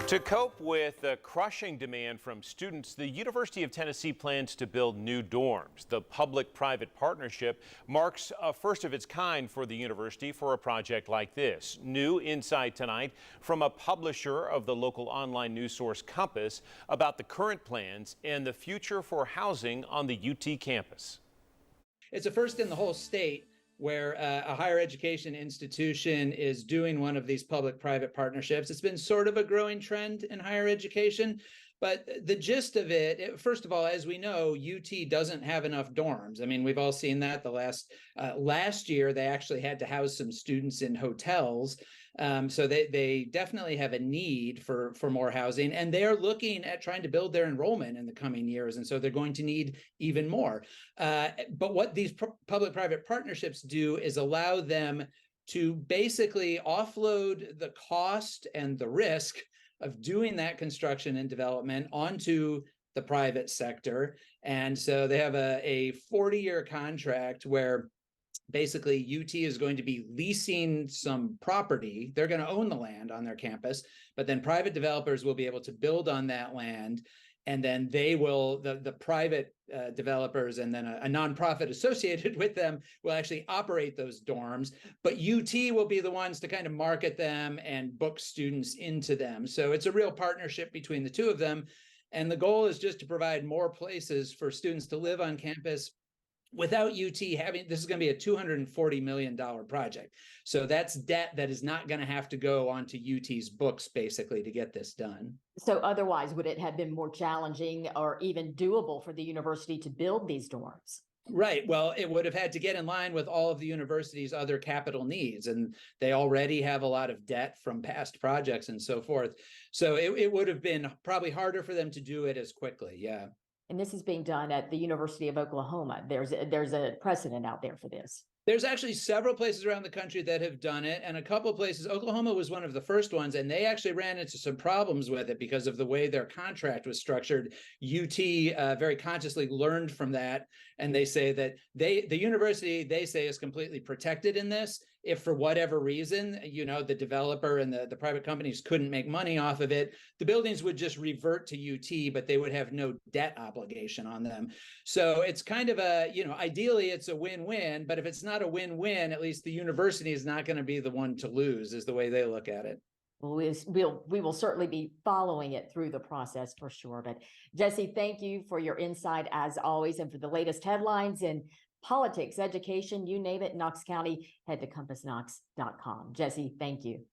To cope with the crushing demand from students, the University of Tennessee plans to build new dorms. The public-private partnership marks a first of its kind for the university for a project like this. New insight tonight from a publisher of the local online news source Compass about the current plans and the future for housing on the UT campus. It's a first in the whole state where a higher education institution is doing one of these public-private partnerships. It's been sort of a growing trend in higher education, but the gist of it, first of all, as we know, UT doesn't have enough dorms. I mean, we've all seen that. The last year, they actually had to house some students in hotels. So they definitely have a need for more housing, and they're looking at trying to build their enrollment in the coming years. And so they're going to need even more. But what these public-private partnerships do is allow them to basically offload the cost and the risk of doing that construction and development onto the private sector. And so they have a 40-year contract where basically UT is going to be leasing some property. They're going to own the land on their campus, but then private developers will be able to build on that land. And then they will, the private developers and then a nonprofit associated with them will actually operate those dorms, but UT will be the ones to kind of market them and book students into them. So it's a real partnership between the two of them. And the goal is just to provide more places for students to live on campus without UT having, this is going to be a $240 million project. So that's debt that is not going to have to go onto UT's books basically to get this done. So otherwise, would it have been more challenging or even doable for the university to build these dorms? Right. Well, it would have had to get in line with all of the university's other capital needs, and they already have a lot of debt from past projects and so forth. So it would have been probably harder for them to do it as quickly. Yeah. And this is being done at the University of Oklahoma. There's a precedent out there for this. There's actually several places around the country that have done it, and a couple of places. Oklahoma was one of the first ones, and they actually ran into some problems with it because of the way their contract was structured. UT very consciously learned from that, and they say that the university, they say, is completely protected in this. If for whatever reason, you know, the developer and the private companies couldn't make money off of it, the buildings would just revert to UT, but they would have no debt obligation on them. So it's kind of a, you know, ideally it's a win-win, but if it's not a win-win, at least the university is not going to be the one to lose, is the way they look at it. Well, we will certainly be following it through the process for sure. But Jesse, thank you for your insight as always, and for the latest headlines in politics, education, you name it, Knox County, head to compassknox.com. Jesse, thank you.